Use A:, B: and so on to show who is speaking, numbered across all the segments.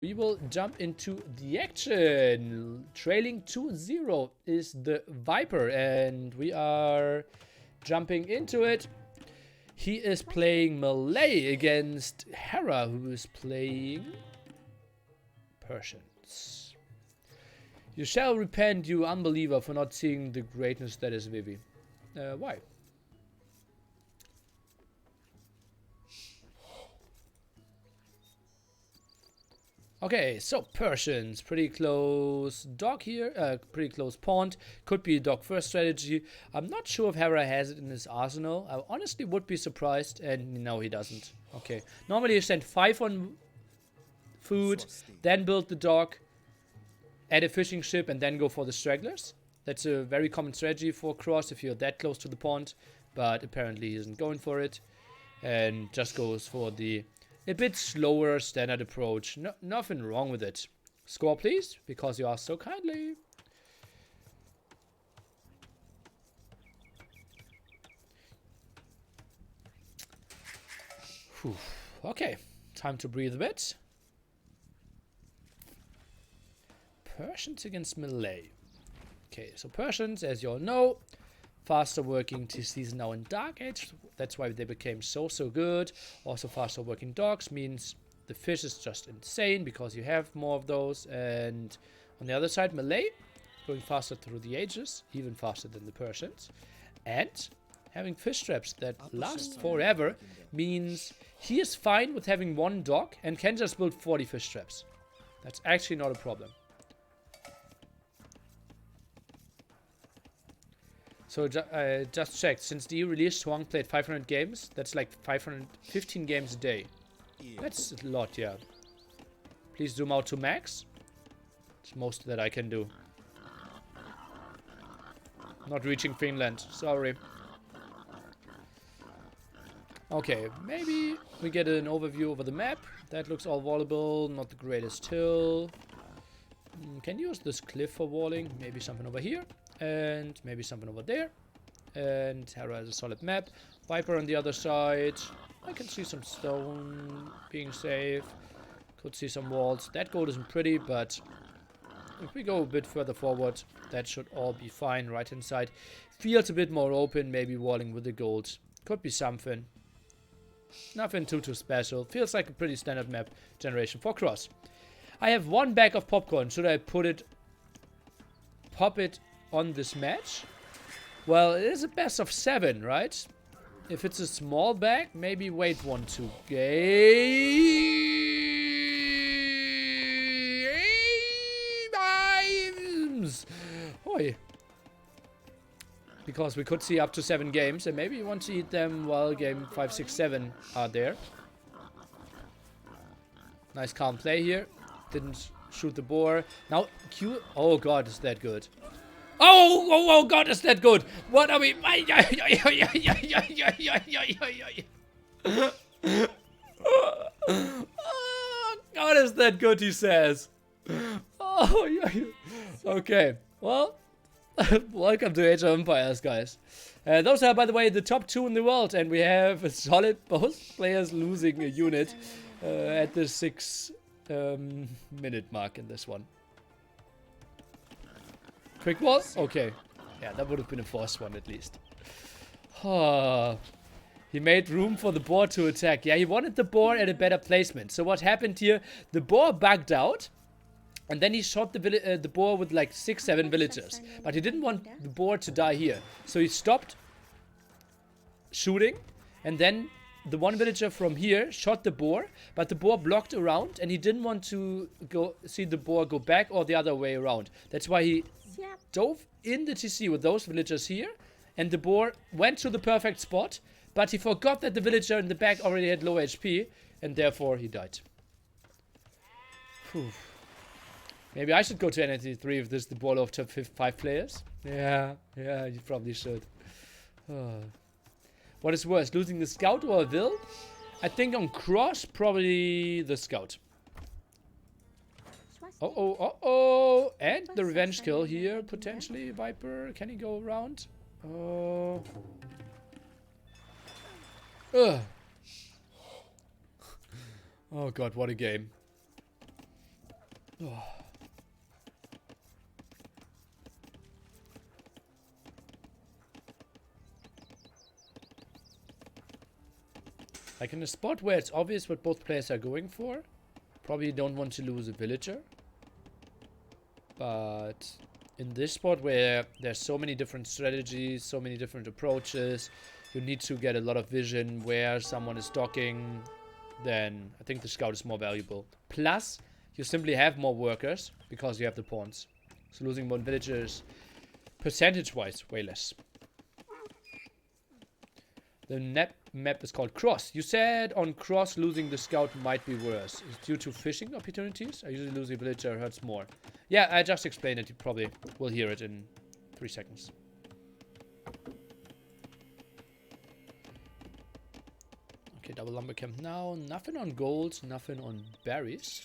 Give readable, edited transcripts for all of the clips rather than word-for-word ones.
A: We will jump into the action. Trailing 2-0 is the Viper, and we are jumping into it. He is playing Malay against Hera, who is playing Persians. You shall repent, you unbeliever, for not seeing the greatness that is Vivi. Why? Okay, so Persians, pretty close dock here, pretty close pond. Could be a dock first strategy. I'm not sure if Hera has it in his arsenal. I honestly would be surprised, and no, he doesn't. Okay, normally you send 5 on food, then build the dock, add a fishing ship, and then go for the stragglers. That's a very common strategy for Cross if you're that close to the pond, but apparently he isn't going for it, and just goes for the a bit slower standard approach. No, nothing wrong with it. Score, please, because you asked so kindly. Whew. Okay, time to breathe a bit. Persians against Malay. Okay, so Persians, as you all know, faster working TCs now in Dark Age. That's why they became so good. Also faster working dogs means the fish is just insane because you have more of those. And on the other side, Malay going faster through the ages, even faster than the Persians. And having fish traps that last forever means he is fine with having one dog and can just build 40 fish traps. That's actually not a problem. So I just checked, since the release, Huang played 500 games. That's like 515 games a day. That's a lot, yeah. Please zoom out to max. It's most that I can do. Not reaching Finland, sorry. Okay, maybe we get an overview over the map. That looks all wallable, not the greatest hill. Can use this cliff for walling, maybe something over here. And maybe something over there. And Hera has a solid map. Viper on the other side. I can see some stone being safe. Could see some walls. That gold isn't pretty, but if we go a bit further forward, that should all be fine. Right hand side feels a bit more open. Maybe walling with the gold. Could be something. Nothing too special. Feels like a pretty standard map generation for Cross. I have one bag of popcorn. Should I pop it on this match? Well, it is a best of 7, right? If it's a small bag, maybe wait 1-2 games. Oi. Because we could see up to 7 games, and maybe you want to eat them while game 5, 6, 7 are there. Nice calm play here. Didn't shoot the boar. Now Q. Oh god, is that good? Oh god, is that good? What are we? Oh god, is that good? He says. Oh yeah. Okay. Well, welcome to Age of Empires, guys. Those are, by the way, the top 2 in the world, and we have a solid both players losing a unit at the 6-minute mark in this one. Quick wall? Okay. Yeah, that would have been a forced one at least. He made room for the boar to attack. Yeah, he wanted the boar at a better placement. So what happened here? The boar bugged out. And then he shot the boar with like 6-7 villagers. But he didn't want the boar to die here. So he stopped shooting. And then the one villager from here shot the boar. But the boar blocked around. And he didn't want to see the boar go back or the other way around. That's why he dove in the TC with those villagers here, and the boar went to the perfect spot, but he forgot that the villager in the back already had low HP, and therefore he died. Whew. Maybe I should go to N83 if this is the ball of top 5 players. Yeah, you probably should. What is worse, losing the scout or a Vil? I think on Cross, probably the scout. Oh, and the revenge kill here, potentially. Viper, can he go around? Oh. Oh god, what a game. Oh. Like in a spot where it's obvious what both players are going for, probably don't want to lose a villager. But in this spot where there's so many different strategies, so many different approaches, you need to get a lot of vision where someone is docking, then I think the scout is more valuable. Plus, you simply have more workers because you have the pawns. So losing one villager is percentage-wise way less. The map is called Cross. You said on Cross losing the scout might be worse. Is it due to fishing opportunities? I usually losing a villager hurts more. Yeah, I just explained it. You probably will hear it in 3 seconds. Okay, double lumber camp now. Nothing on gold, nothing on berries.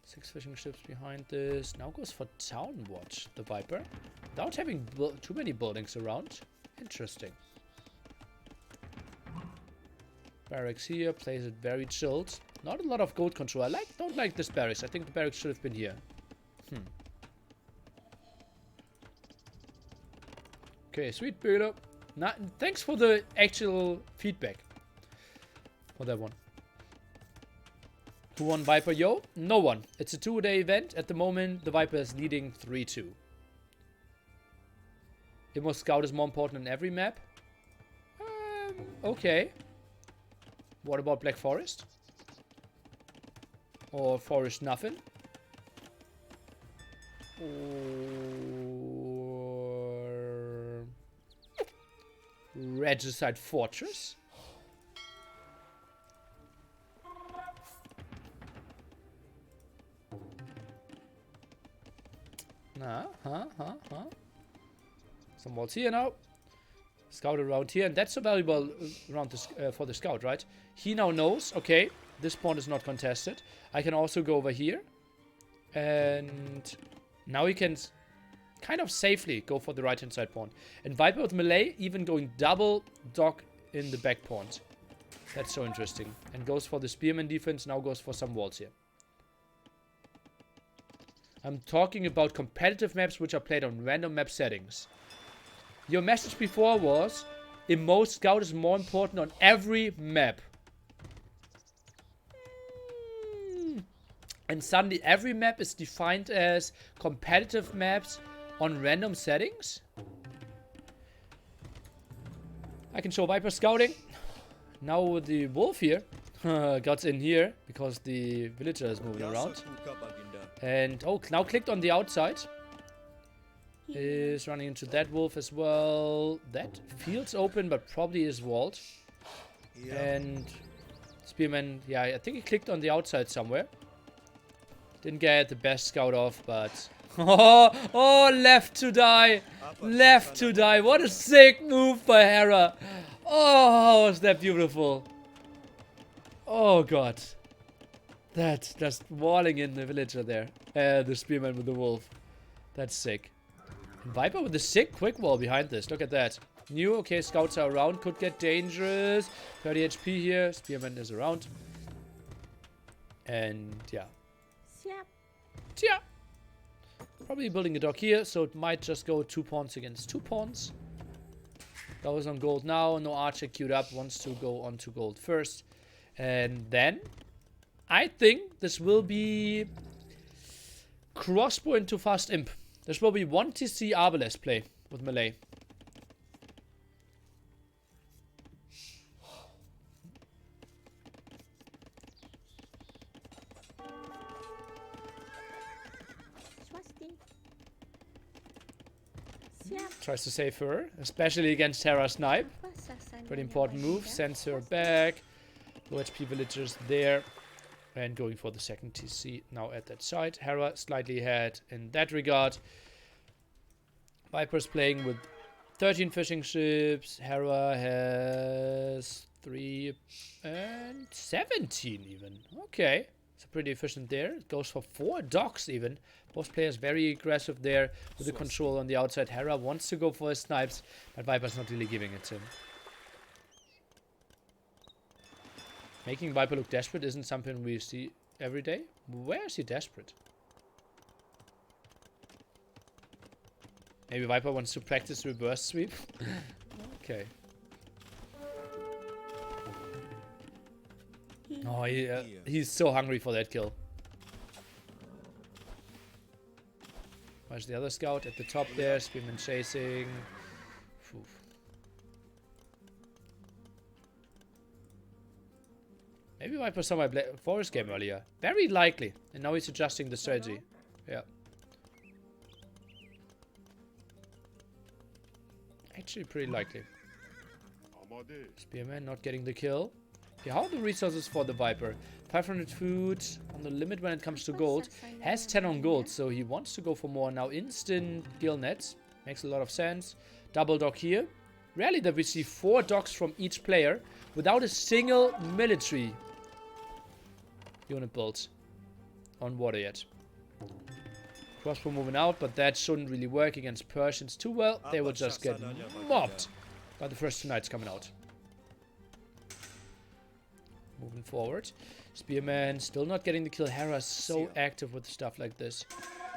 A: 6 fishing ships behind this. Now goes for town watch, the Viper. Without having too many buildings around. Interesting. Barracks here, plays it very chilled. Not a lot of gold control. I don't like this barracks. I think the barracks should have been here. Okay, sweet Peter. Thanks for the actual feedback for that one. Who won Viper? Yo? No one. It's a 2-day event. At the moment, the Viper is leading 3-2. Immo Scout is more important in every map. Okay. What about Black Forest? Or Forest Nothing? Or Regicide Fortress? Some walls here now. Scout around here, and that's so valuable around this, for the scout, right? He now knows, okay, this pawn is not contested. I can also go over here. And now he can kind of safely go for the right-hand side pawn. And Viper with Malay even going double dock in the back pawns. That's so interesting. And goes for the spearman defense, now goes for some walls here. I'm talking about competitive maps which are played on random map settings. Your message before was, Immo Scout is more important on every map. And suddenly every map is defined as competitive maps on random settings. I can show Viper scouting. Now the wolf here got in here because the villager is moving around. And oh, now clicked on the outside. Is running into that wolf as well. That field's open, but probably is walled. And spearman, yeah, I think he clicked on the outside somewhere. Didn't get the best scout off, but oh, left to die, left to die. What a sick move by Hera. Oh, was that beautiful? Oh god, that's just walling in the villager there. The spearman with the wolf. That's sick. Viper with the sick quick wall behind this. Look at that. New, okay, scouts are around. Could get dangerous. 30 HP here. Spearman is around. And yeah. Tia. Probably building a dock here, so it might just go 2 pawns against 2 pawns. Goes on gold now. No archer queued up. Wants to go on to gold first. And then I think this will be crossbow into fast imp. This will be 1 TC Arbalest play with Malay. Tries to save her, especially against Hera Snipe. Pretty important move. Sends her back. Low HP villagers there. And going for the second TC now at that side. Hera slightly ahead in that regard. Viper's playing with 13 fishing ships. Hera has 3 and 17 even. Okay. It's pretty efficient there. It goes for 4 docks even. Both players very aggressive there with the control on the outside. Hera wants to go for his snipes, but Viper's not really giving it to him. Making Viper look desperate isn't something we see every day. Where is he desperate? Maybe Viper wants to practice reverse sweep. Okay. Oh, he's so hungry for that kill. Where's the other scout? At the top there. Spearman chasing. Oof. Maybe Viper saw my forest game earlier. Very likely. And now he's adjusting the strategy. Yeah. Actually pretty likely. Spearman not getting the kill. Okay, how are the resources for the Viper? 500 food on the limit when it comes to gold. Has 10 on gold, so he wants to go for more. Now instant gill nets. Makes a lot of sense. Double dock here. Rarely that we see 4 docks from each player without a single military unit built on water yet. Crossbow moving out, but that shouldn't really work against Persians too well. They will just get mobbed by the first 2 knights coming out. Moving forward. Spearman still not getting the kill. Hera is so active with stuff like this.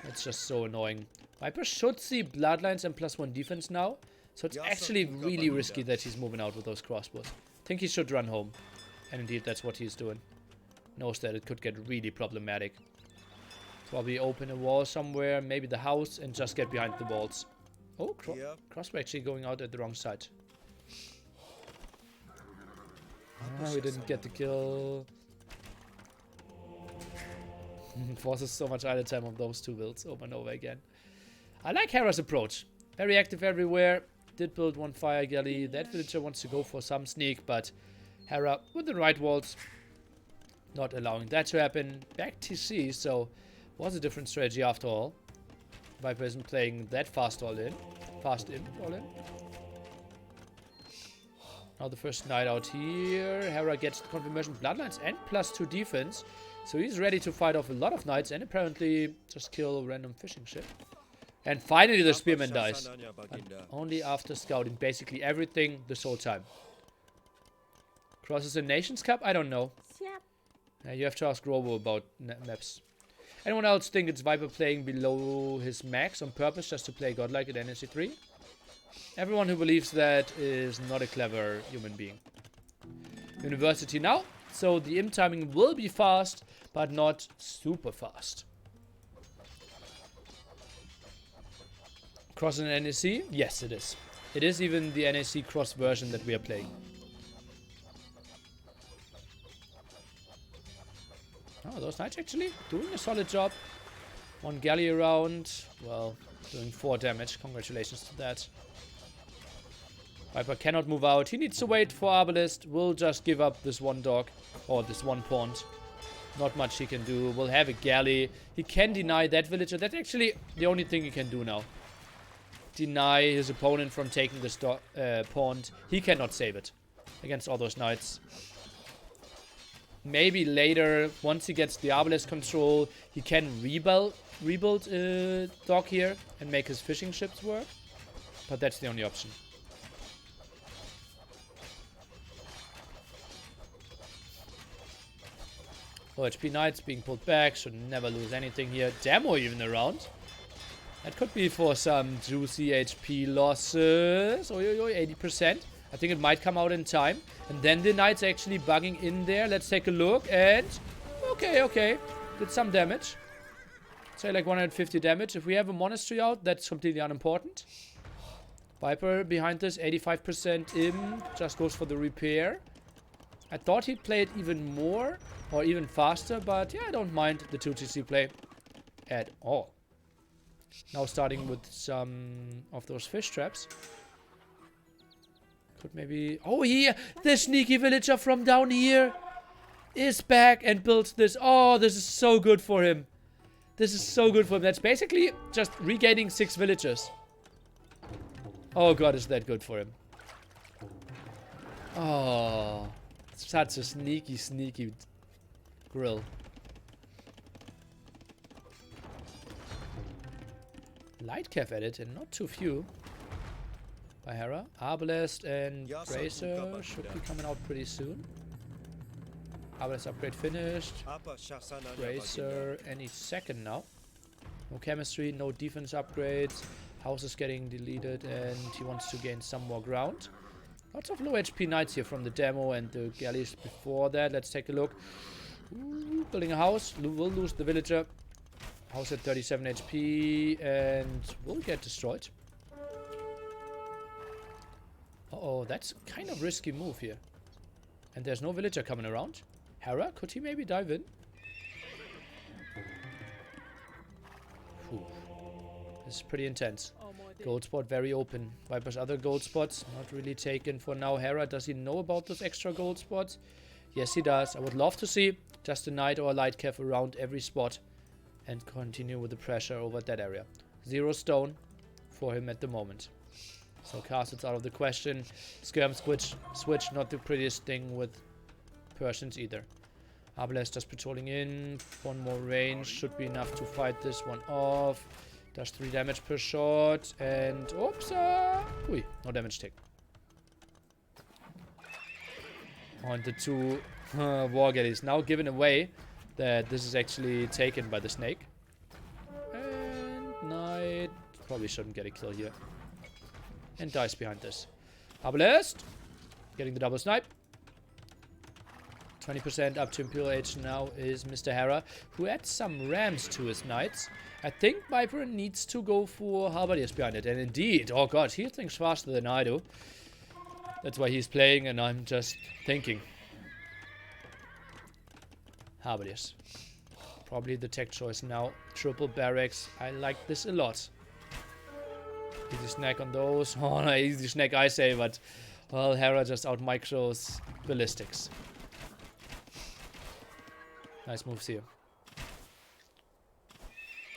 A: It's just so annoying. Viper should see bloodlines and +1 defense now. So it's actually really risky that he's moving out with those crossbows. I think he should run home. And indeed, that's what he's doing. Knows that it could get really problematic. Probably open a wall somewhere, maybe the house, and just get behind the walls. Oh, crossbow actually going out at the wrong side. Oh, we didn't get the kill. Forces so much idle time of those 2 builds over and over again. I like Hera's approach. Very active everywhere. Did build 1 fire galley. That villager wants to go for some sneak, but Hera with the right walls not allowing that to happen. Back TC, so was a different strategy after all. Viper isn't playing that fast all in. All in. Now the first knight out here. Hera gets the confirmation bloodlines and +2 defense. So he's ready to fight off a lot of knights and apparently just kill a random fishing ship. And finally the spearman dies. And only after scouting basically everything this whole time. Crosses a Nations Cup? I don't know. You have to ask Robo about maps. Anyone else think it's Viper playing below his max on purpose just to play godlike at NSC 3? Everyone who believes that is not a clever human being. University now. So the imp timing will be fast, but not super fast. Cross an NSC? Yes, it is. It is even the NSC cross version that we are playing. Oh, those knights actually doing a solid job. 1 galley around. Well, doing 4 damage. Congratulations to that. Viper cannot move out. He needs to wait for Arbalest. We'll just give up this 1 dog. Or this 1 pawn. Not much he can do. We'll have a galley. He can deny that villager. That's actually the only thing he can do now. Deny his opponent from taking this pawn. He cannot save it against all those knights. Maybe later, once he gets the Arbalest control, he can rebuild a dock here and make his fishing ships work. But that's the only option. OHP Knights being pulled back. Should never lose anything here. Demo even around. That could be for some juicy HP losses. Oi, 80%. I think it might come out in time. And then the Knights actually bugging in there. Let's take a look. And okay. Did some damage. Say like 150 damage. If we have a monastery out, that's completely unimportant. Viper behind this. 85% in. Just goes for the repair. I thought he'd play it even more. Or even faster. But yeah, I don't mind the 2TC play at all. Now starting with some of those fish traps. Could maybe... Oh, here! The sneaky villager from down here is back and builds this. Oh, this is so good for him. This is so good for him. That's basically just regaining 6 villagers. Oh god, is that good for him. Oh, such a sneaky grill. Light cav added and not too few. By Hera. Arbalest and Bracer should be coming out pretty soon. Arbalest upgrade finished. Racer any second now. No chemistry, no defense upgrades. House is getting deleted and he wants to gain some more ground. Lots of low HP knights here from the demo and the galleys before that. Let's take a look. Ooh, building a house. We'll lose the villager. House at 37 HP and will get destroyed. Uh-oh, that's kind of risky move here. And there's no villager coming around. Hera, could he maybe dive in? Whew. This is pretty intense. Gold spot very open. Viper's other gold spots not really taken for now. Hera, does he know about those extra gold spots? Yes, he does. I would love to see just a knight or a light cav around every spot and continue with the pressure over that area. 0 stone for him at the moment. So castles out of the question. Skirm switch not the prettiest thing with Persians either. Arbalest just patrolling in. 1 more range should be enough to fight this one off. Does 3 damage per shot. And oops. Ui, no damage take. On the 2 war galleys. Now given away that this is actually taken by the snake. And knight probably shouldn't get a kill here. And dies behind this. Arbalest getting the double snipe. 20% up to Imperial Age now is Mr. Hera, who adds some rams to his knights. I think Viper needs to go for halberdiers behind it. And indeed, oh god, he thinks faster than I do. That's why he's playing and I'm just thinking. Halberdiers. Probably the tech choice now. Triple barracks. I like this a lot. Easy snack on those. Oh, no, easy snack I say, but well, Hera just out micros ballistics. Nice moves here.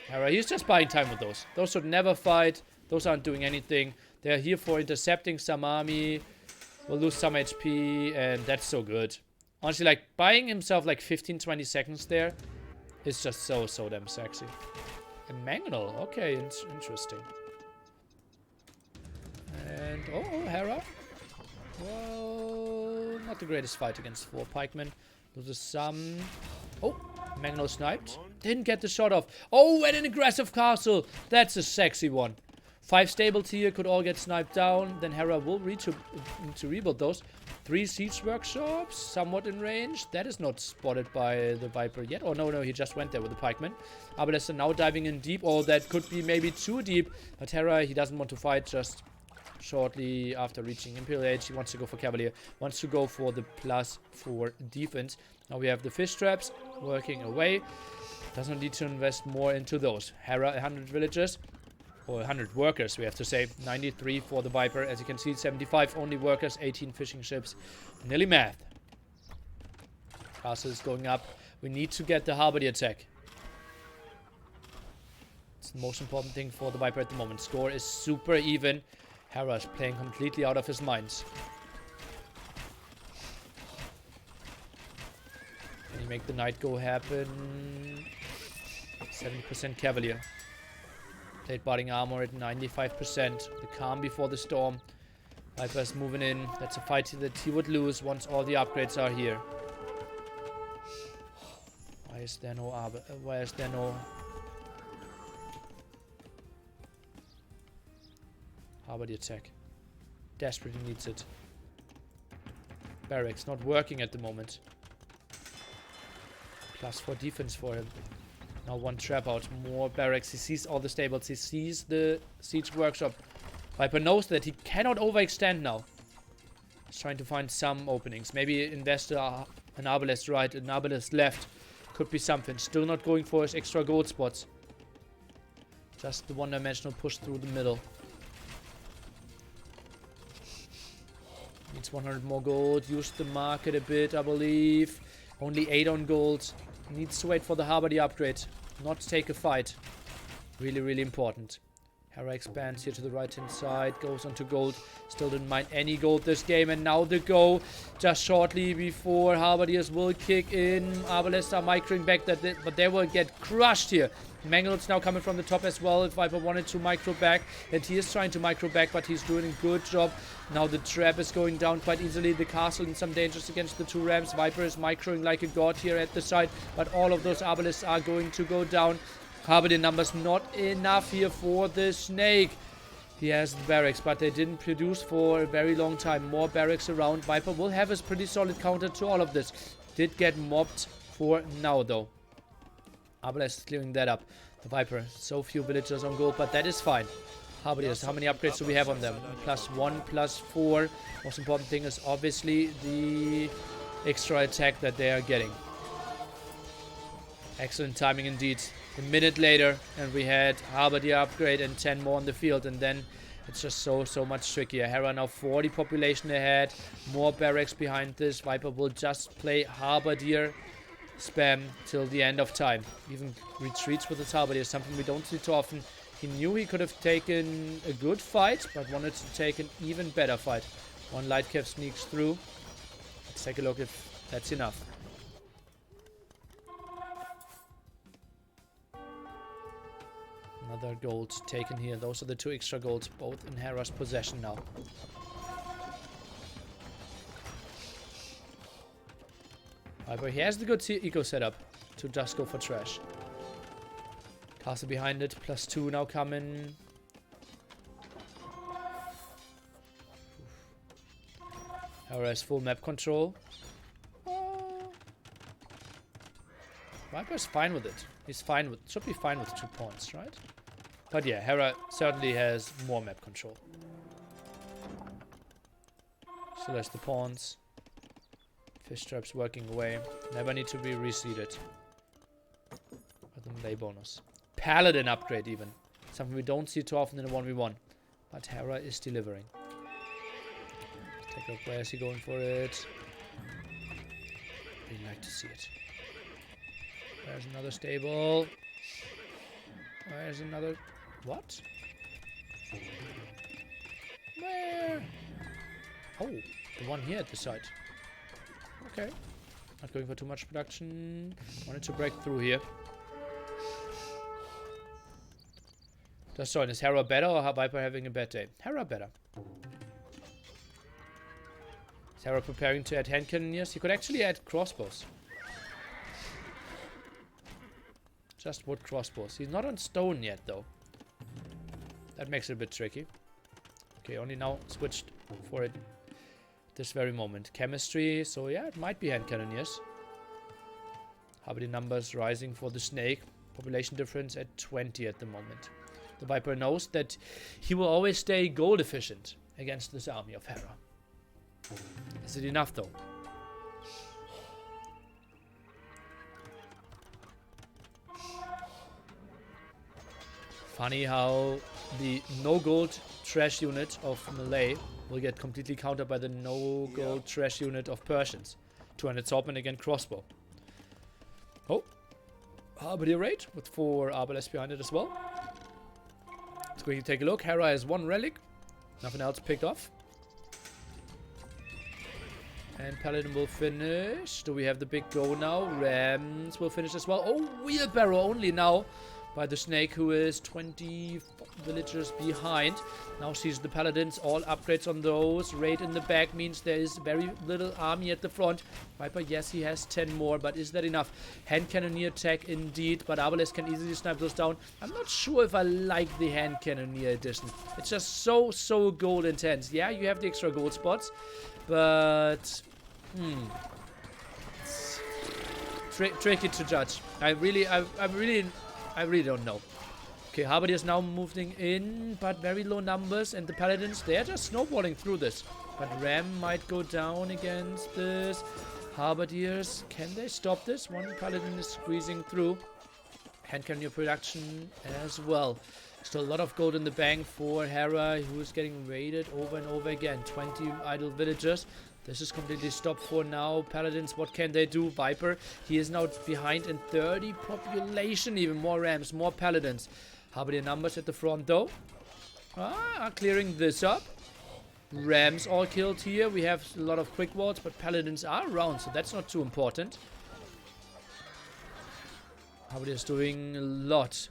A: Hera, he's just buying time with those. Those should never fight. Those aren't doing anything. They're here for intercepting some army. We'll lose some HP, and that's so good. Honestly, like, buying himself like 15-20 seconds there is just so damn sexy. And Mangonel, okay, interesting. And, oh, Hera. Well, not the greatest fight against 4 pikemen. Loses some. Oh, Mangonel sniped. Didn't get the shot off. Oh, and an aggressive castle. That's a sexy one. 5 stables here could all get sniped down. Then Hera will reach to rebuild those. 3 siege workshops, somewhat in range. That is not spotted by the Viper yet. Oh, no, he just went there with the pikemen. Arbalest now diving in deep. Oh, that could be maybe too deep. But Hera, he doesn't want to fight just shortly after reaching Imperial Age. He wants to go for Cavalier. Wants to go for the +4 defense. Now we have the fish traps working away. Doesn't need to invest more into those. Hera, 100 villagers. Or 100 workers, we have to say. 93 for the Viper. As you can see, 75 only workers, 18 fishing ships. Nearly math. Castle is going up. We need to get the halberdier attack. It's the most important thing for the Viper at the moment. Score is super even. Hera is playing completely out of his mind. Can you make the night go happen? 70% Cavalier. Plate barding armor at 95%. The calm before the storm. Viper's moving in. That's a fight that he would lose once all the upgrades are here. Why is there no why is there no halberdier attack? Desperately needs it. Barracks not working at the moment. +4 defense for him. Now 1 trap out, more barracks. He sees all the stables. He sees the siege workshop. Viper knows that he cannot overextend now. He's trying to find some openings. Maybe invest an Arbalest right, an Arbalest left. Could be something. Still not going for his extra gold spots. Just the one-dimensional push through the middle. Needs 100 more gold. Use the market a bit, I believe. Only 8 on gold. Needs to wait for the halberdier upgrade. Not take a fight. Really important. Hera expands here to the right-hand side, goes onto gold. Still didn't mind any gold this game, and now the go just shortly before Halberdiers will kick in. Arbalests are microing back, but they will get crushed here. Mangl's now coming from the top as well. If Viper wanted to micro back, and he is trying to micro back, but he's doing a good job. Now the trap is going down quite easily. The castle in some dangers against the two rams. Viper is microing like a god here at the side, but all of those Arbalests are going to go down. Halberdier numbers not enough here for the snake. He has the barracks, but they didn't produce for a very long time. More barracks around. Viper will have a pretty solid counter to all of this. Did get mobbed for now, though. Arbalest is clearing that up. The Viper, so few villagers on gold, but that is fine. Halberdiers, how many upgrades do we have on them? +1, +4. Most important thing is obviously the extra attack that they are getting. Excellent timing indeed. A minute later, and we had Halberdier upgrade and 10 more on the field, and then it's just so much trickier. Hera now 40 population ahead, more barracks behind this. Viper will just play Halberdier spam till the end of time. Even retreats with his Halberdier, something we don't see too often. He knew he could have taken a good fight, but wanted to take an even better fight. One light cap sneaks through. Let's take a look if that's enough. Another gold taken here. Those are the 2 extra golds, both in Hera's possession now. Viper, he has the good eco setup to just go for trash. Castle behind it, +2 now coming. Hera has full map control. Viper's fine with it. He's fine with, should be fine with 2 points, right? But yeah, Hera certainly has more map control. So there's the pawns. Fish traps working away. Never need to be reseeded. With the Malay bonus. Paladin upgrade even. Something we don't see too often in a 1v1. But Hera is delivering. Let's take a look. Where is he going for it? Really like to see it. There's another stable. There's another... What? Where? Oh, the one here at the side. Okay. Not going for too much production. Wanted to break through here. Just so, is Hera better or Viper having a bad day? Hera better. Is Hera preparing to add hand cannoneers? He could actually add crossbows. Just wood crossbows. He's not on stone yet, though. That makes it a bit tricky. Okay, only now switched for it this very moment. Chemistry, so yeah, it might be hand cannoneers. Halberdier numbers rising for the snake. Population difference at 20 at the moment. The Viper knows that he will always stay gold efficient against this army of Hera. Is it enough, though? Funny how the no gold trash unit of Malay will get completely countered by the no gold trash unit of Persians. 200 swordsman against crossbow. Oh, Halberdier raid with 4 arbalests behind it as well. Let's go take a look. Hera has 1 relic, nothing else picked off. And Paladin will finish. Do we have the big go now? Rams will finish as well. Oh, wheelbarrow only now by the snake, who is 20 villagers behind. Now sees the Paladins, all upgrades on those. Raid in the back means there is very little army at the front. Viper, yes, he has 10 more, but is that enough? Hand cannoneer tech indeed, but Arbalest can easily snipe those down. I'm not sure if I like the hand cannoneer edition. It's just so gold intense. Yeah, you have the extra gold spots, but it's tricky to judge. I really don't know. Okay, Halberdier is now moving in, but very low numbers, and the Paladins, they're just snowballing through this. But Ram might go down against this. Halberdiers, can they stop this? One Paladin is squeezing through. Hand cannoneer production as well. Still a lot of gold in the bank for Hera, who is getting raided over and over again. 20 idle villagers. This is completely stopped for now. Paladins, what can they do? Viper, he is now behind in 30 population. Even more Rams, more Paladins. Halberdier numbers at the front, though. Clearing this up. Rams all killed here. We have a lot of quick wards, but paladins are around, so that's not too important. Howard is doing a lot.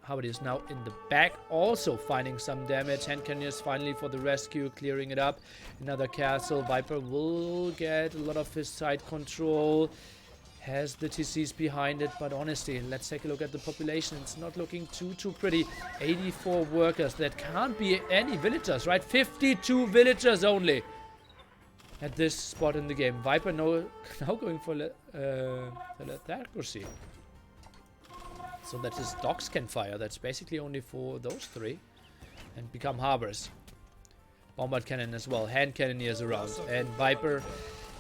A: Howard is now in the back, also finding some damage. Hand Cannoneers finally for the rescue, clearing it up. Another castle. Viper will get a lot of his side control. Has the TCs behind it, but honestly, let's take a look at the population. It's not looking too pretty. 84 workers. That can't be any villagers, right? 52 villagers only at this spot in the game. Viper now going for accuracy, so that his dogs can fire. That's basically only for those three, and become harbors. Bombard cannon as well. Hand cannoneers around, and Viper.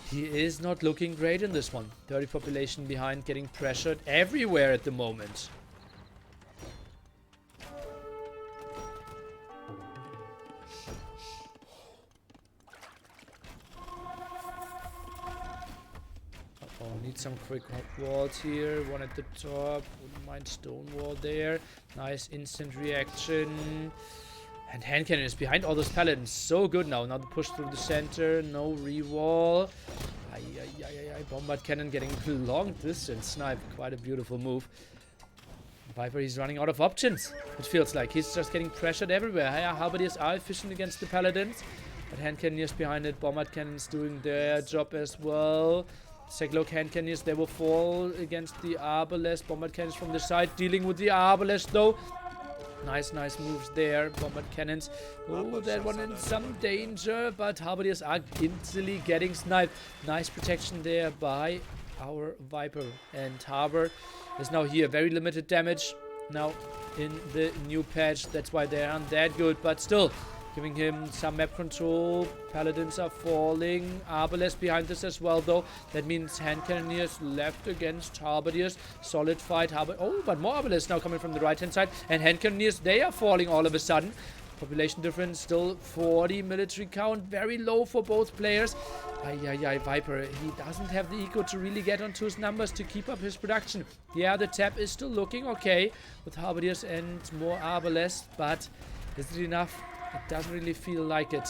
A: He is not looking great in this one. 30 population behind, getting pressured everywhere at the moment. Need some quick walls here. One at the top. Wouldn't mind stone wall there. Nice instant reaction. And hand cannon is behind all those paladins. So good now. Now the push through the center. No re-wall. Bombard cannon getting long distance snipe. Quite a beautiful move. Viper, he's running out of options. It feels like he's just getting pressured everywhere. Halberdiers are efficient against the paladins, but hand cannoneers behind it. Bombard cannons doing their job as well. Take a look, hand cannoneers, they will fall against the arbalest. Bombard cannons from the side, dealing with the arbalest though. Nice moves there. Bombard cannons. Oh, that one in some danger, but Halberdiers are instantly getting sniped. Nice protection there by our Viper. And Harbor is now here. Very limited damage now in the new patch. That's why they aren't that good, but still giving him some map control. Paladins are falling. Arbalest behind this as well, though. That means hand cannoneers left against Halberdiers. Solid fight. Oh, but more Arbalest now coming from the right-hand side. And hand cannoneers, they are falling all of a sudden. Population difference still 40. Military count very low for both players. Viper, he doesn't have the eco to really get onto his numbers to keep up his production. Yeah, the tap is still looking okay with Halberdiers and more Arbalest, but is it enough? It doesn't really feel like it.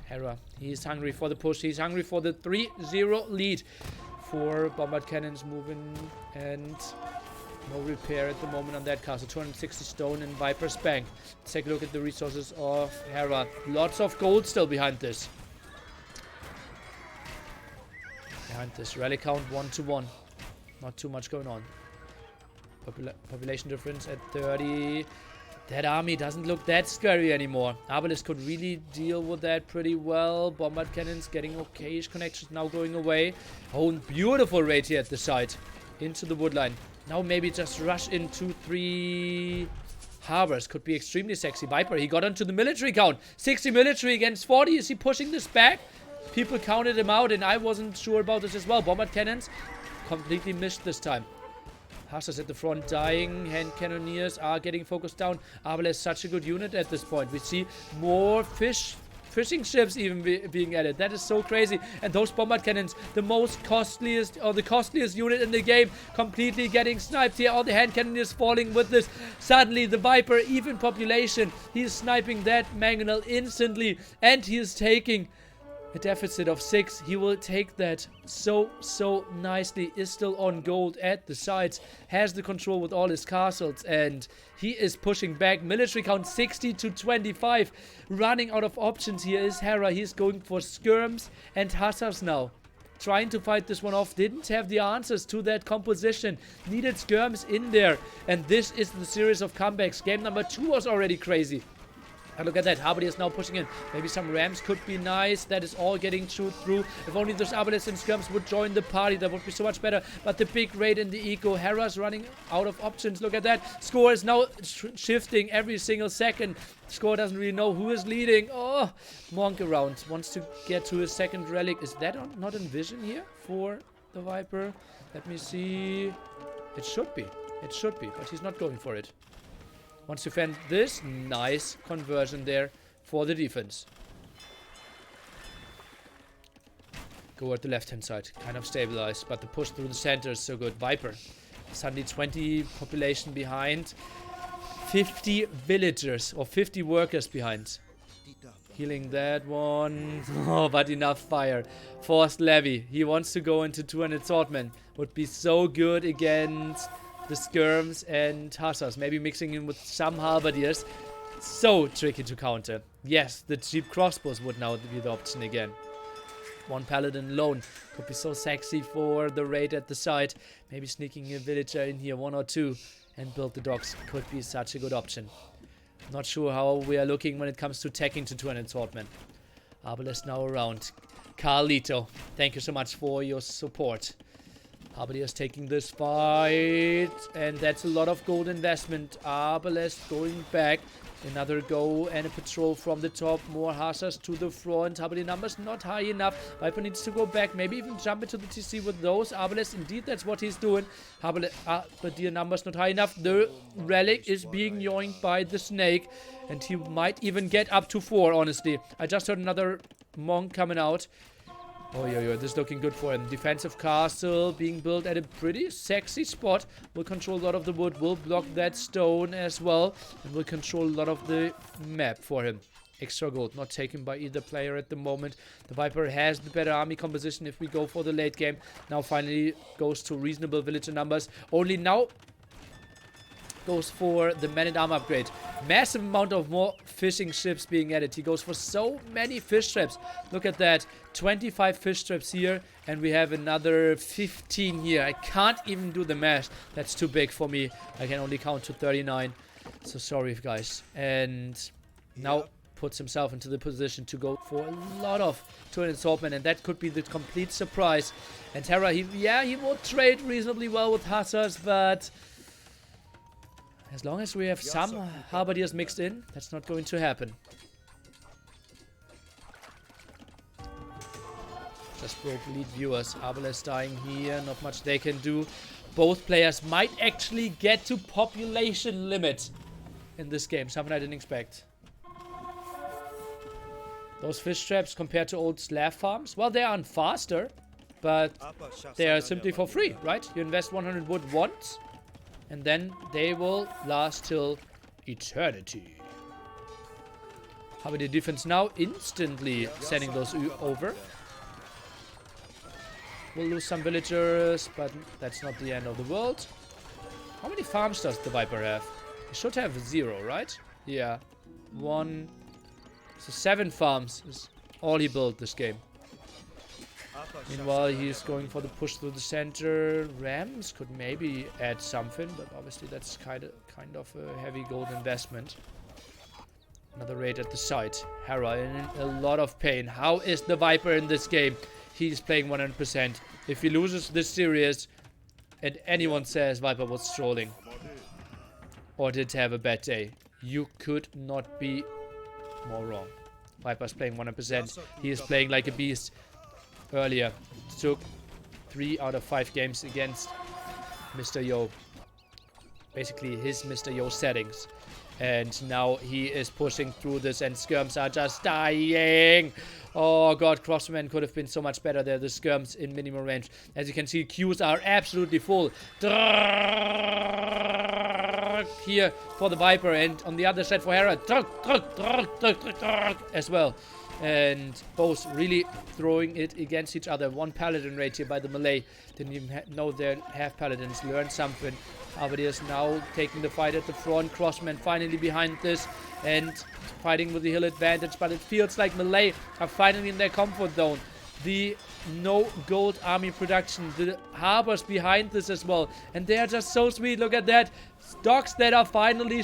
A: Hera, he's hungry for the push. He's hungry for the 3-0 lead. 4 bombard cannons moving, and no repair at the moment on that castle. 260 stone in Viper's bank. Let's take a look at the resources of Hera. Lots of gold still behind this. Behind this rally count 1-1. Not too much going on. Population difference at 30. That army doesn't look that scary anymore. Arbalest could really deal with that pretty well. Bombard cannons getting okayish connections now going away. Oh, beautiful raid here at the side. Into the woodline. Now maybe just rush in 2-3 harbors. Could be extremely sexy. Viper, he got onto the military count. 60 military against 40. Is he pushing this back? People counted him out, and I wasn't sure about this as well. Bombard cannons completely missed this time. Hussars at the front dying. Hand cannoneers are getting focused down. Arbalest such a good unit at this point. We see more fishing ships even being added. That is so crazy. And those bombard cannons, the costliest unit in the game, completely getting sniped here. All the hand cannoneers falling with this. Suddenly the Viper, even population, he's sniping that mangonel instantly, and he is taking a deficit of 6. He will take that so nicely. Is still on gold at the sides. Has the control with all his castles. And he is pushing back. Military count 60 to 25. Running out of options here is Hera. He's going for skirms and hussars now. Trying to fight this one off. Didn't have the answers to that composition. Needed skirms in there. And this is the series of comebacks. Game number 2 was already crazy. And look at that, Halberdiers is now pushing in. Maybe some rams could be nice. That is all getting chewed through. If only those Arbalest and skirms would join the party, that would be so much better. But the big raid in the eco. Hera's running out of options. Look at that. Score is now shifting every single second. Score doesn't really know who is leading. Oh, Monk around. Wants to get to his second relic. Is that not in vision here for the Viper? Let me see. It should be. It should be, but he's not going for it. Wants to fend this. Nice conversion there for the defense. Go at the left-hand side. Kind of stabilized, but the push through the center is so good. Viper. Suddenly 20 population behind. 50 villagers or 50 workers behind. Healing that one. Oh, but enough fire. Forced levy. He wants to go into 200 swordmen. Would be so good against the skirms and hussars. Maybe mixing in with some halberdiers. So tricky to counter. Yes, the cheap crossbows would now be the option again. One paladin alone could be so sexy for the raid at the site. Maybe sneaking a villager in here, 1 or 2, and build the docks could be such a good option. Not sure how we are looking when it comes to attacking to 200 swordmen. Arbalest now around. Carlito, thank you so much for your support. Arbalest taking this fight, and that's a lot of gold investment. Arbalest going back. Another go and a patrol from the top. More hussars to the front. Halberdier numbers not high enough. Viper needs to go back. Maybe even jump into the TC with those. Arbalest, indeed, that's what he's doing. Halberdier numbers not high enough. The relic is being yoinked by the snake. And he might even get up to 4, honestly. I just heard another monk coming out. Oh, yeah, this is looking good for him. Defensive castle being built at a pretty sexy spot. Will control a lot of the wood. Will block that stone as well. And will control a lot of the map for him. Extra gold. Not taken by either player at the moment. The Viper has the better army composition if we go for the late game. Now finally goes to reasonable villager numbers. Only now goes for the man-at-arm upgrade. Massive amount of more fishing ships being added. He goes for so many fish traps. Look at that. 25 fish traps here. And we have another 15 here. I can't even do the math. That's too big for me. I can only count to 39. So sorry, guys. And now puts himself into the position to go for a lot of 200 swordmen. And that could be the complete surprise. And Hera, he will trade reasonably well with hussars, but as long as we have some halberdiers mixed in, that's not going to happen. Just broke lead viewers. Arbalest dying here. Not much they can do. Both players might actually get to population limit in this game. Something I didn't expect. Those fish traps compared to old slave farms, well, they aren't faster, but they are simply for free, right? You invest 100 wood once, and then they will last till eternity. How about the defense now? Instantly sending those over. We'll lose some villagers, but that's not the end of the world. How many farms does the Viper have? He should have 0, right? Yeah. 1. So 7 farms is all he built this game. Meanwhile, he's going for the push through the center. Rams could maybe add something, but obviously that's kind of a heavy gold investment. Another raid at the site. Hera in a lot of pain. How is the Viper in this game? He's playing 100%. If he loses this series and anyone says Viper was trolling or did have a bad day, you could not be more wrong. Viper's playing 100%. He is playing like a beast. Earlier, took 3 out of 5 games against Mr. Yo. Basically his Mr. Yo settings. And now he is pushing through this and skirms are just dying. Oh god, Crossman could have been so much better there. The skirms in minimum range. As you can see, queues are absolutely full. Here for the Viper, and on the other side for Hera. As well. And both really throwing it against each other. One paladin raid here by the Malay. Didn't even know they have paladins. Learned something. Halberdiers now taking the fight at the front. Crossman finally behind this and fighting with the hill advantage. But it feels like Malay are finally in their comfort zone. The no gold army production. The harbors behind this as well. And they are just so sweet. Look at that. Docks that are finally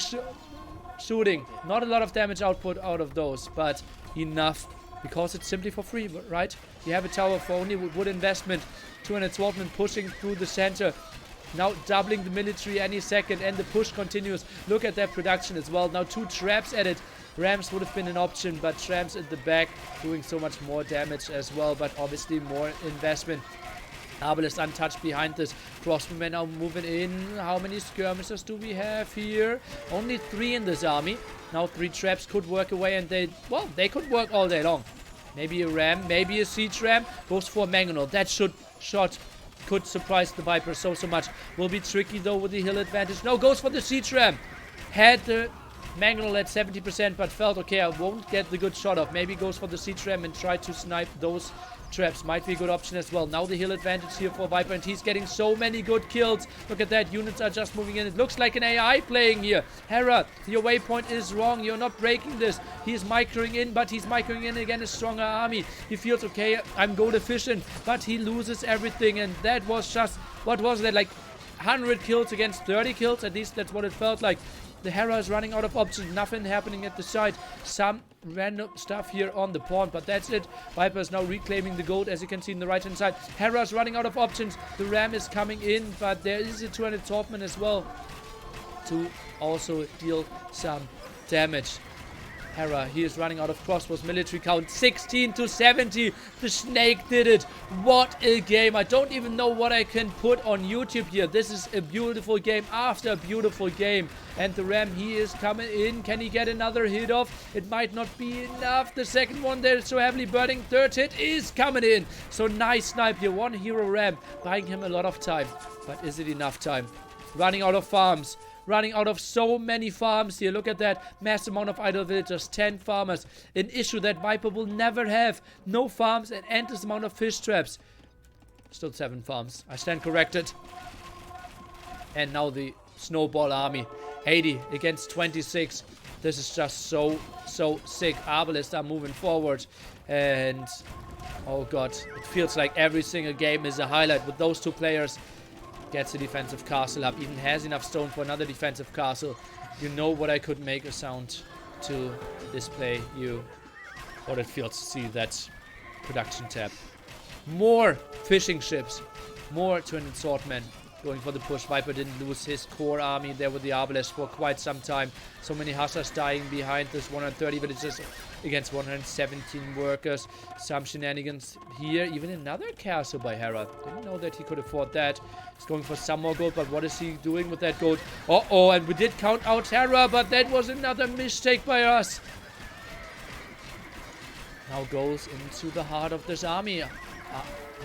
A: shooting. Not a lot of damage output out of those, but enough because it's simply for free, right? You have a tower for only wood investment. 200 swordmen pushing through the center. Now doubling the military any second, and the push continues. Look at that production as well. Now 2 traps added. Rams would have been an option, but trams at the back doing so much more damage as well, but obviously more investment. Arbalest untouched behind this. Crossbowmen now moving in. How many skirmishers do we have here? Only 3 in this army. Now 3 traps could work away, and they could work all day long. Maybe a ram, maybe a siege ram. Goes for a mangonel. That shot could surprise the Viper so much. Will be tricky though with the hill advantage. No, goes for the siege ram. Had the Mangonel at 70%, but felt, okay, I won't get the good shot off. Maybe goes for the siege ram and try to snipe those traps. Might be a good option as well. Now the hill advantage here for Viper, and he's getting so many good kills. Look at that. Units are just moving in. It looks like an AI playing here. Hera, your waypoint is wrong. You're not breaking this. He's microing in, but he's microing in again a stronger army. He feels, okay, I'm gold efficient, but he loses everything, and that was just, what was that, like 100 kills against 30 kills? At least that's what it felt like. The Hera is running out of options. Nothing happening at the side. Some random stuff here on the pawn, but that's it. Viper is now reclaiming the gold, as you can see in the right hand side. Hera is running out of options. The ram is coming in, but there is a 200 swordsman as well to also deal some damage. Hera, he is running out of crossbows. Military count 16 to 70. The snake did it. What a game. I don't even know what I can put on YouTube here. This is a beautiful game after a beautiful game. And the ram, he is coming in. Can he get another hit off? It might not be enough. The second one there is so heavily burning. Third hit is coming in. So nice snipe here. One hero ram, buying him a lot of time. But is it enough time? Running out of farms. Running out of so many farms here. Look at that. Mass amount of idle villagers. 10 farmers. An issue that Viper will never have. No farms and endless amount of fish traps. Still 7 farms. I stand corrected. And now the snowball army. 80 against 26. This is just so sick. Arbalists are moving forward. And oh god. It feels like every single game is a highlight with those two players. Gets the defensive castle up. Even has enough stone for another defensive castle. You know what I could make a sound to display you what it feels to see that production tab. More fishing ships. More 200 swordmen going for the push. Viper didn't lose his core army there with the Arbalest for quite some time. So many hussars dying behind this 130 villagers against 117 workers. Some shenanigans here. Even another castle by Hera. Didn't know that he could afford that. He's going for some more gold, but what is he doing with that gold? Uh-oh, and we did count out Hera, but that was another mistake by us. Now goes into the heart of this army.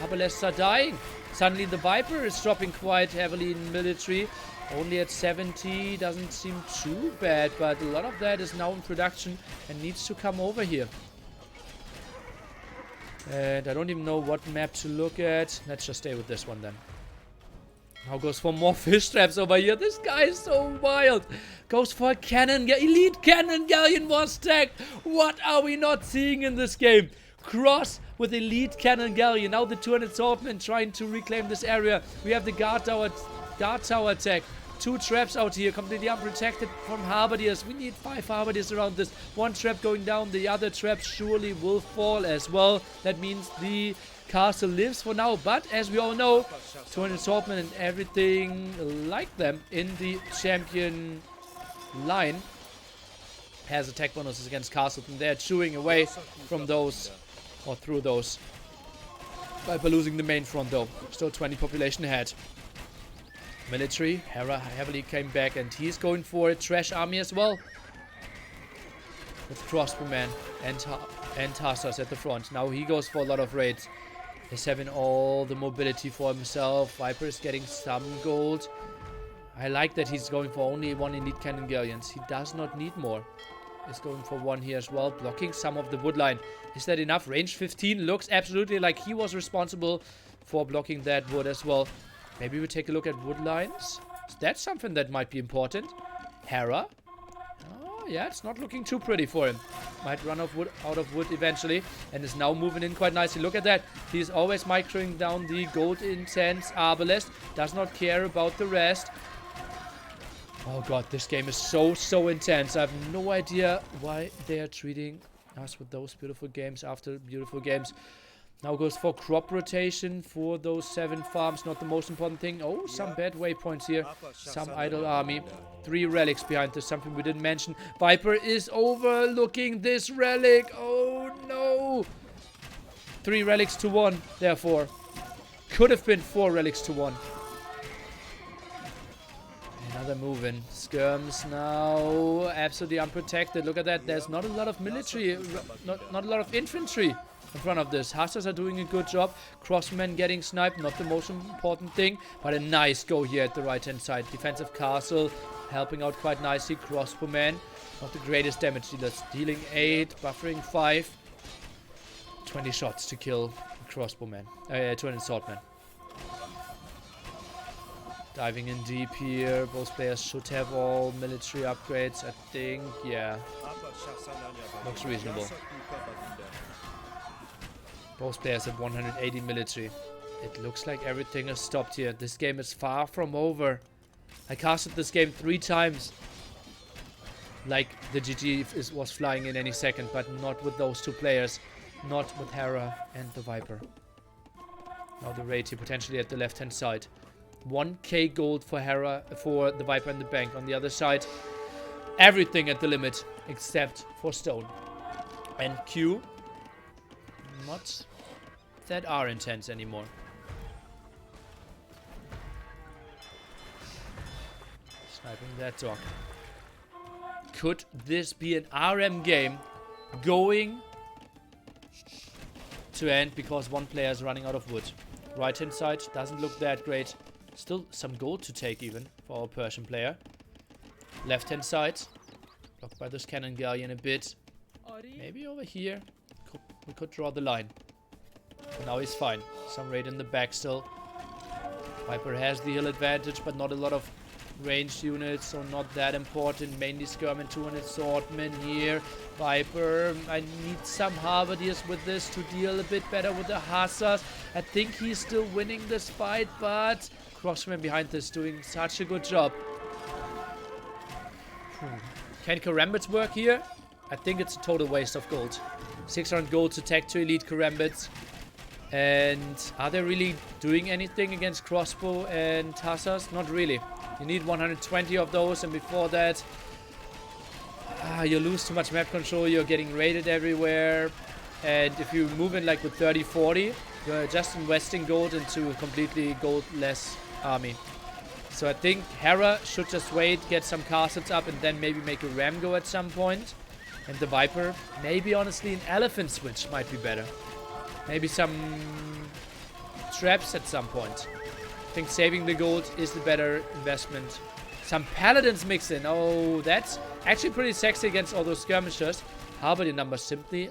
A: Arbalests are dying. Suddenly the Viper is dropping quite heavily in military. Only at 70. Doesn't seem too bad, but a lot of that is now in production and needs to come over here. And I don't even know what map to look at. Let's just stay with this one then. Now goes for more fish traps over here. This guy is so wild. Goes for a cannon. Elite cannon galleon was tagged. What are we not seeing in this game? Cross with elite cannon galleon. Now the 200 swordmen trying to reclaim this area. We have the guard tower attack. 2 traps out here, completely unprotected from halberdiers. We need 5 halberdiers around this. 1 trap going down. The other trap surely will fall as well. That means the castle lives for now, but as we all know, 200 swordmen and everything like them in the champion line has attack bonuses against castles, and they're chewing away from those, or through those. Viper losing the main front though. Still 20 population ahead. Military, Hera heavily came back, and he's going for a trash army as well. With crossbowmen and hussars at the front. Now he goes for a lot of raids. He's having all the mobility for himself. Viper is getting some gold. I like that he's going for only 1 elite cannon galleons. He does not need more. He's going for 1 here as well, blocking some of the wood line. Is that enough? Range 15 looks absolutely like he was responsible for blocking that wood as well. Maybe we take a look at wood lines. That's something that might be important. Hera. Oh, yeah, it's not looking too pretty for him. Might run out of wood eventually, and is now moving in quite nicely. Look at that. He's always microing down the gold intense Arbalest. Does not care about the rest. Oh god, this game is so intense. I have no idea why they are treating us with those beautiful games after beautiful games. Now goes for crop rotation for those 7 farms. Not the most important thing. Oh, some bad waypoints here. Some idle army. 3 relics behind this. Something we didn't mention. Viper is overlooking this relic. Oh, no. 3 relics to 1, therefore. Could have been 4 relics to 1. Another move in. Skirms now. Absolutely unprotected. Look at that. There's not a lot of military. Not a lot of infantry in front of this. Hussars are doing a good job. Crossmen getting sniped, not the most important thing, but a nice go here at the right-hand side. Defensive castle helping out quite nicely. Crossbowmen, not the greatest damage dealers. Dealing 8, buffering 5. 20 shots to kill crossbowmen. 20 swordmen. Diving in deep here. Both players should have all military upgrades, I think. Yeah. Looks reasonable. Both players have 180 military. It looks like everything is stopped here. This game is far from over. I casted this game 3 times. Like the GG was flying in any second, but not with those 2 players. Not with Hera and the Viper. Now the raid here potentially at the left-hand side. 1k gold for Hera, for the Viper and the bank. On the other side, everything at the limit except for stone. And Q, not that are intense anymore. Sniping that dog. Could this be an RM game going to end because one player is running out of wood? Right hand side doesn't look that great. Still some gold to take even for our Persian player. Left hand side blocked by this cannon galleon a bit. Maybe over here we could draw the line. But now he's fine. Some raid in the back still. Viper has the hill advantage, but not a lot of ranged units, so not that important. Mainly skirmen, 200 swordmen here. Viper, I need some halberdiers with this to deal a bit better with the hussars. I think he's still winning this fight, but Crossman behind this doing such a good job. Can Karambits work here? I think it's a total waste of gold. 600 gold to tech 2 elite Karambits. And are they really doing anything against crossbow and hussars? Not really. You need 120 of those, and before that, you lose too much map control. You're getting raided everywhere, and if you move in like with 30-40, you're just investing gold into a completely gold-less army. So I think Hera should just wait, get some castles up, and then maybe make a ram go at some point. And the Viper, maybe honestly an elephant switch might be better. Maybe some traps at some point. I think saving the gold is the better investment. Some paladins mix in. Oh, that's actually pretty sexy against all those skirmishers. Halberdier numbers simply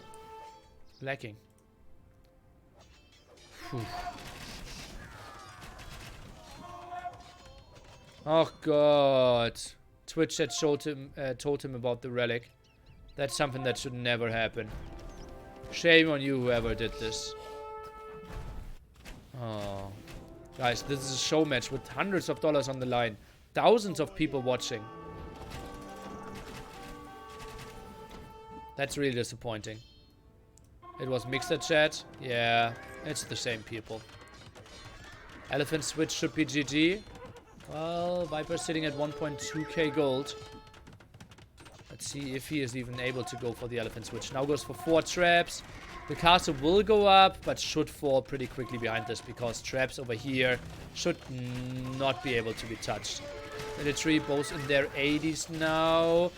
A: lacking. Whew. Oh god. Twitch had told him about the relic. That's something that should never happen. Shame on you, whoever did this. Oh. Guys, this is a show match with hundreds of dollars on the line. Thousands of people watching. That's really disappointing. It was Mixer chat. Yeah, it's the same people. Elephant switch should be GG. Well, Viper's sitting at 1.2k gold. Let's see if he is even able to go for the elephant switch. Now goes for 4 traps. The castle will go up, but should fall pretty quickly behind this, because traps over here should not be able to be touched. Military both in their 80s now.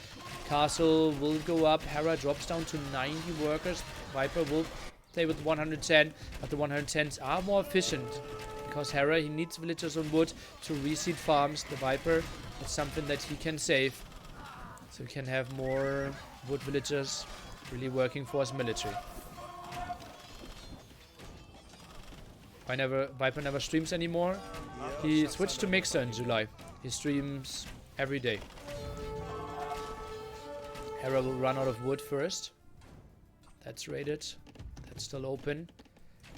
A: Castle will go up. Hera drops down to 90 workers. Viper will stay with 110, but the 110s are more efficient. Because Hera, he needs villagers on wood to reseed farms. The Viper is something that he can save. So he can have more wood villagers really working for his military. Viper never streams anymore. He switched to Mixer in July. He streams every day. Hera will run out of wood first. That's raided. That's still open.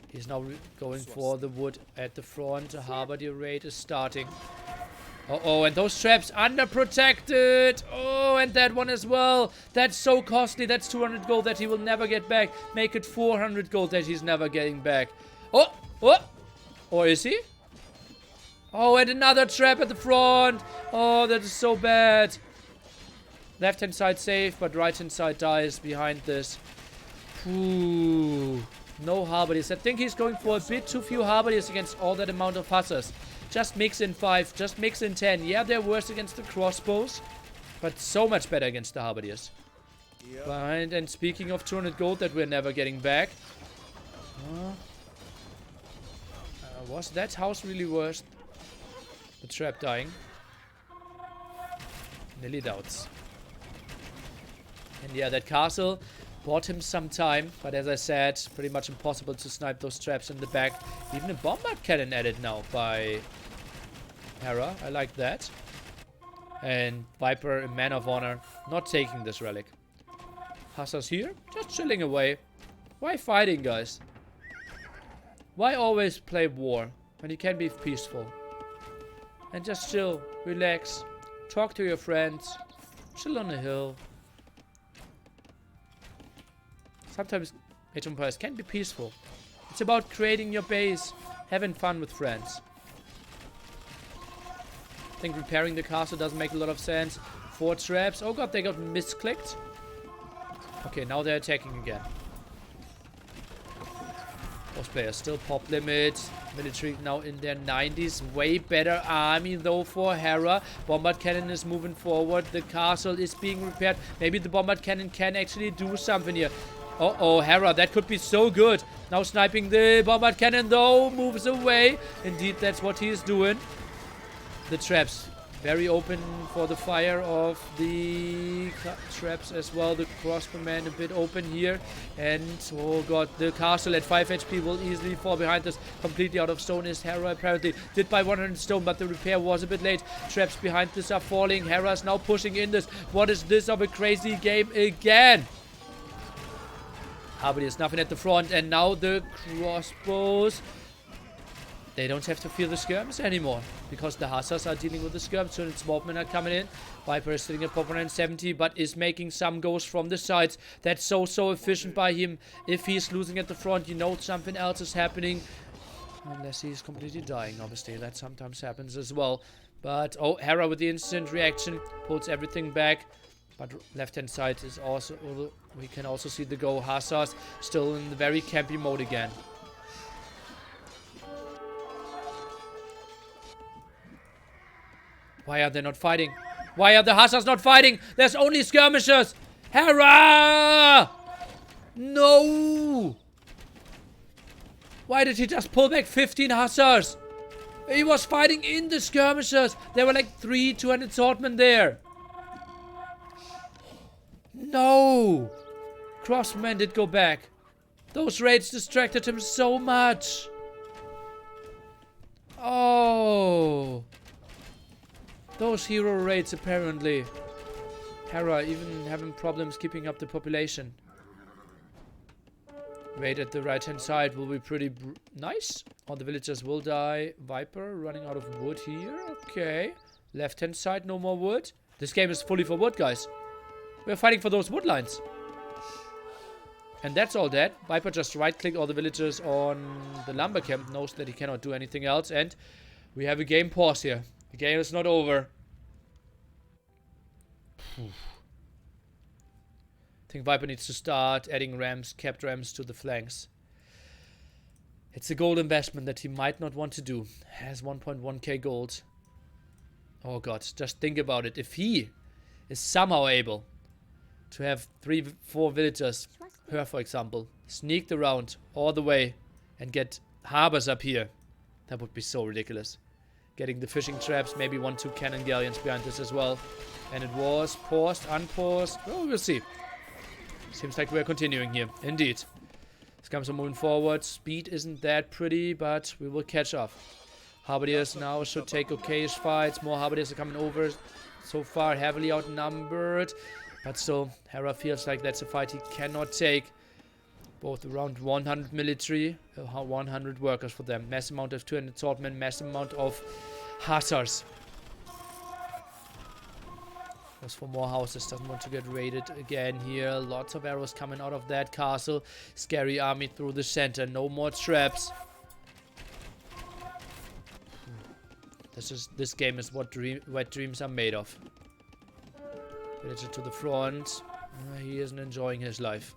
A: He's now going for the wood at the front. A halberdier raid is starting. Uh-oh, and those traps underprotected. Oh, and that one as well. That's so costly. That's 200 gold that he will never get back. Make it 400 gold that he's never getting back. Oh, oh. Or is he? Oh, and another trap at the front. Oh, that is so bad. Left-hand side safe, but right-hand side dies behind this. Ooh. No halberdiers. I think he's going for a bit too few halberdiers against all that amount of hussars. Just mix in 5. Just mix in 10. Yeah, they're worse against the crossbows, but so much better against the halberdiers. Yep. Behind, and speaking of 200 gold that we're never getting back, Was that house really worse? The trap dying. Nearly doubts. And yeah, that castle bought him some time, but as I said, pretty much impossible to snipe those traps in the back. Even a bombard cannon added now by Hera. I like that. And Viper, a man of honor, not taking this relic. Hussars here, just chilling away. Why fighting, guys? Why always play war when you can be peaceful? And just chill, relax, talk to your friends, chill on the hill. Sometimes Age of Empires can be peaceful. It's about creating your base, having fun with friends. I think repairing the castle doesn't make a lot of sense. 4 traps. Oh god, they got misclicked. Okay, now they're attacking again. Those players still pop limit. Military now in their 90s. Way better army though for Hera. Bombard cannon is moving forward. The castle is being repaired. Maybe the bombard cannon can actually do something here. Uh-oh, Hera, that could be so good. Now sniping the bombard cannon though. Moves away. Indeed, that's what he is doing. The traps. Very open for the fire of the traps as well. The crossbowman a bit open here. And, oh god, the castle at 5 HP will easily fall behind this. Completely out of stone is Hera apparently. Did buy 100 stone, but the repair was a bit late. Traps behind this are falling. Hera's now pushing in this. What is this of a crazy game again? But there's nothing at the front. And now the crossbows. They don't have to feel the skirms anymore because the Hussars are dealing with the skirms. So it's Smokemen are coming in. Viper is sitting at 470 but is making some goes from the sides. That's so efficient by him. If he's losing at the front, you know something else is happening. Unless he's completely dying, obviously. That sometimes happens as well. But, oh, Hera with the instant reaction pulls everything back. But left-hand side is also, we can also see the go. Hussars still in the very campy mode again. Why are they not fighting? Why are the Hussars not fighting? There's only skirmishers! Hera! No! Why did he just pull back 15 Hussars? He was fighting in the skirmishers. There were like 3 200 swordmen there. No! Crossman did go back. Those raids distracted him so much. Oh... Those hero raids apparently. Hera even having problems keeping up the population. Raid at the right hand side will be pretty nice. All the villagers will die. Viper running out of wood here. Okay. Left hand side, no more wood. This game is fully for wood, guys. We're fighting for those wood lines. And that's all that. Viper just right click all the villagers on the lumber camp. Knows that he cannot do anything else. And we have a game pause here. The game is not over. I think Viper needs to start adding rams, capped rams to the flanks. It's a gold investment that he might not want to do. Has 1.1k gold. Oh god, just think about it. If he is somehow able to have 3-4 villagers, her for example, sneaked around all the way and get harbors up here, that would be so ridiculous. Getting the fishing traps, maybe 1-2 cannon galleons behind this as well. And it was paused, unpaused. Well, we'll see. Seems like we're continuing here. Indeed. Scums are moving forward. Speed isn't that pretty, but we will catch up. Halberdiers now should take okayish fights. More Halberdiers are coming over. So far, heavily outnumbered. But still, Hera feels like that's a fight he cannot take. Both around 100 military, 100 workers for them. Mass amount of 200 swordmen, mass amount of Hussars. Goes for more houses, doesn't want to get raided again here. Lots of arrows coming out of that castle. Scary army through the center, no more traps. This game is what wet dreams are made of. Villager to the front. He isn't enjoying his life.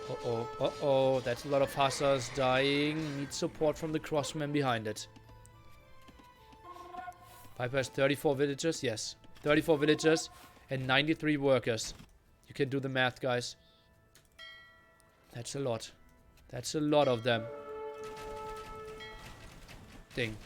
A: Uh-oh, uh-oh. That's a lot of Hussars dying. Needs support from the crossmen behind it. Viper has 34 villagers, yes. 34 villagers and 93 workers. You can do the math, guys. That's a lot. That's a lot of them. Ding.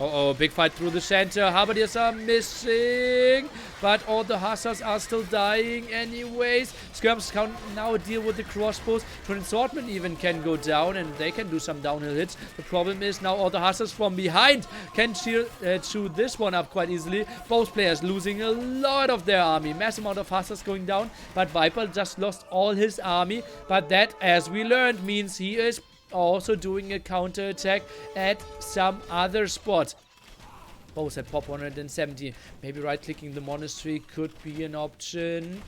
A: Uh-oh, big fight through the center. Halberdiers are missing. But all the hussars are still dying anyways. Skirms can now deal with the crossbows. Twin Swordmen even can go down and they can do some downhill hits. The problem is now all the hussars from behind can chew this one up quite easily. Both players losing a lot of their army. Massive amount of hussars going down. But Viper just lost all his army. But that, as we learned, means he is also doing a counter attack at some other spot. Both at pop 170. Maybe right clicking the monastery could be an option.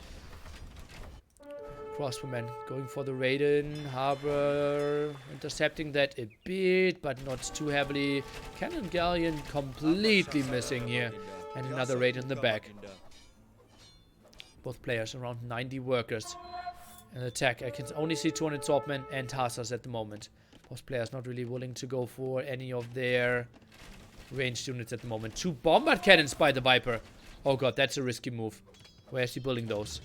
A: Crossbowmen going for the Raiden. Harbor intercepting that a bit, but not too heavily. Cannon Galleon completely missing here. And another raid in the back. Both players around 90 workers. An attack. I can only see 200 swordmen and hussars at the moment. Both players not really willing to go for any of their ranged units at the moment. 2 bombard cannons by the Viper. Oh god, that's a risky move. Where is he building those?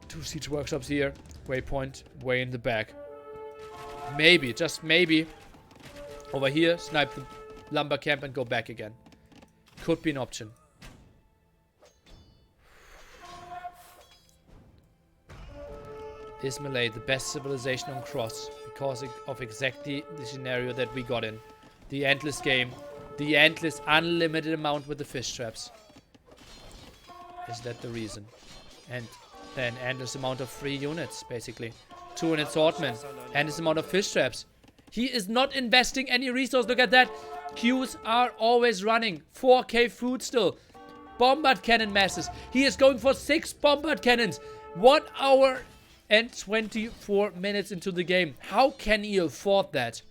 A: 2 siege workshops here. Waypoint way in the back. Maybe, just maybe, over here, snipe the lumber camp and go back again. Could be an option. Is Malay the best civilization on Cross because of exactly the scenario that we got in? The endless game. The endless unlimited amount with the fish traps. Is that the reason? And then endless amount of free units, basically. 200 swordmen. Endless amount of fish traps. He is not investing any resource. Look at that. Queues are always running. 4k food still. Bombard cannon masses. He is going for 6 bombard cannons. 1 hour and 24 minutes into the game. How can he afford that?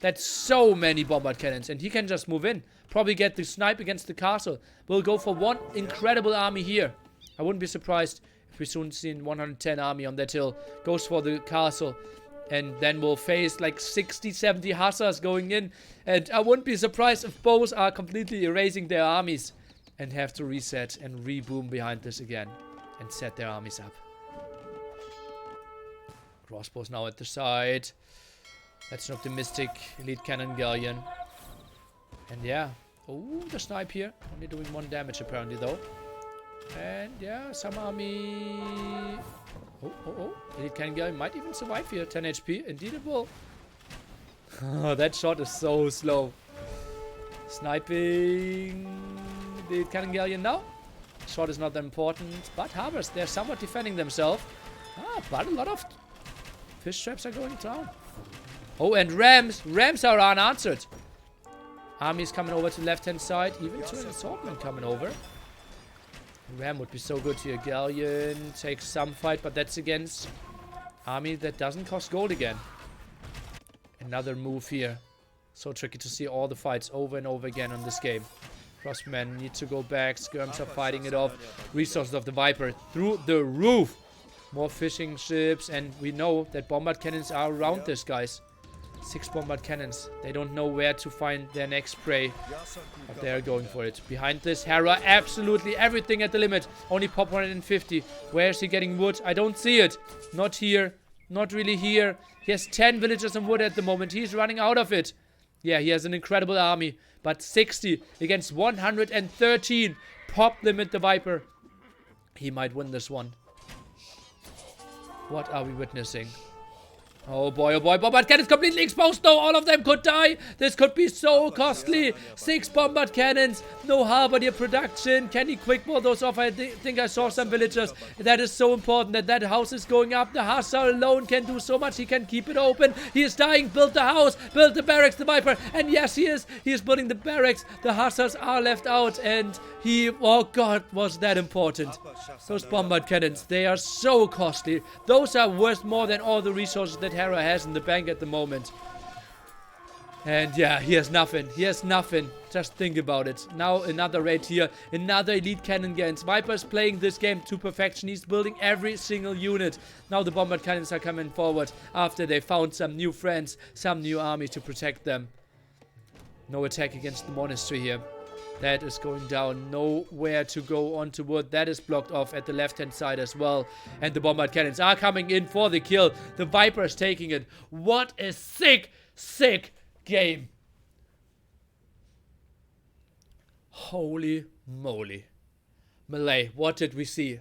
A: That's so many bombard cannons. And he can just move in. Probably get the snipe against the castle. We'll go for one incredible army here. I wouldn't be surprised if we soon see 110 army on that hill. Goes for the castle. And then we'll face like 60, 70 hussars going in. And I wouldn't be surprised if both are completely erasing their armies. And have to reset and reboom behind this again. And set their armies up. Crossbows now at the side. That's an optimistic elite cannon galleon. And yeah. Oh, the snipe here. Only doing 1 damage apparently though. And yeah, some army... Oh. Elite cannon galleon might even survive here. 10 HP. Indeed it will. Oh, that shot is so slow. Sniping the elite cannon galleon now. Shot is not that important. But Harbors, they're somewhat defending themselves. But a lot of fish traps are going down. Oh, and rams. Rams are unanswered. Armies coming over to the left-hand side. Even 200 swordmen coming over. Ram would be so good here. Galleon takes some fight, but that's against army that doesn't cost gold again. Another move here. So tricky to see all the fights over and over again on this game. Crossmen need to go back. Skirms are fighting it off. Resources of the Viper through the roof. More fishing ships, and we know that bombard cannons are around this, guys. 6 bombard cannons. They don't know where to find their next prey. But they're going for it. Behind this, Hera, absolutely everything at the limit. Only pop 150. Where is he getting wood? I don't see it. Not here. Not really here. He has 10 villagers in wood at the moment. He's running out of it. Yeah, he has an incredible army. But 60 against 113. Pop limit the Viper. He might win this one. What are we witnessing? Oh boy, bombard cannons completely exposed though. All of them could die. This could be so costly. 6 bombard cannons. No halberdier production. Can he quick wall those off? I think I saw some villagers. That is so important that house is going up. The hussar alone can do so much. He can keep it open. He is dying. Build the house. Build the barracks, the Viper. And yes, he is. He is building the barracks. The hussars are left out. And he, oh god, was that important. Those bombard cannons, they are so costly. Those are worth more than all the resources that Hera has in the bank at the moment. And yeah, he has nothing. He has nothing. Just think about it. Now another raid here. Another elite cannon gains. Viper's playing this game to perfection. He's building every single unit. Now the bombard cannons are coming forward after they found some new friends, some new army to protect them. No attack against the monastery here. That is going down. Nowhere to go onto wood. That is blocked off at the left-hand side as well. And the bombard cannons are coming in for the kill. The Viper is taking it. What a sick, sick game. Holy moly. Malay, what did we see?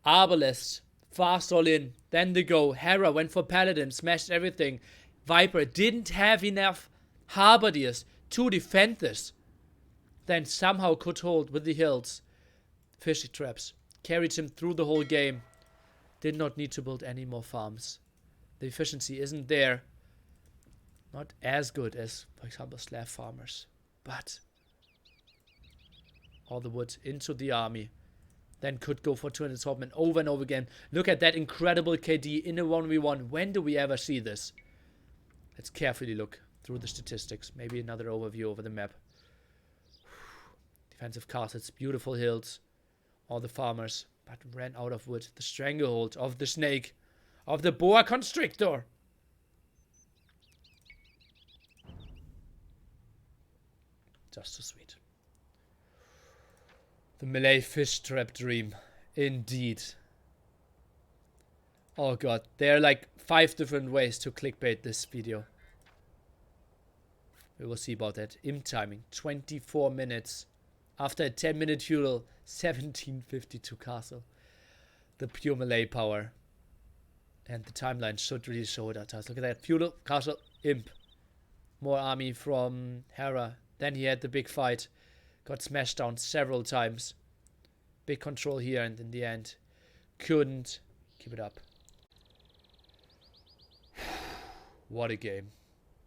A: Arbalest, fast all in. Then the go. Hera went for Paladin, smashed everything. Viper didn't have enough Halberdiers to defend this. Then somehow could hold with the hills. Fishing traps. Carried him through the whole game. Did not need to build any more farms. The efficiency isn't there. Not as good as, for example, slave farmers. But all the wood into the army. Then could go for 200 swordmen over and over again. Look at that incredible KD in a 1v1. When do we ever see this? Let's carefully look through the statistics. Maybe another overview over the map. Defensive castles, beautiful hills. All the farmers, but ran out of wood. The stranglehold of the snake, of the boa constrictor. Just so sweet. The Malay fish trap dream. Indeed. Oh god, there are like 5 different ways to clickbait this video. We will see about that. Imp timing, 24 minutes. After a 10-minute feudal, 1752 castle. The pure Malay power. And the timeline should really show it at us. Look at that. Feudal, castle, imp. More army from Hera. Then he had the big fight. Got smashed down several times. Big control here, and in the end, couldn't keep it up. What a game.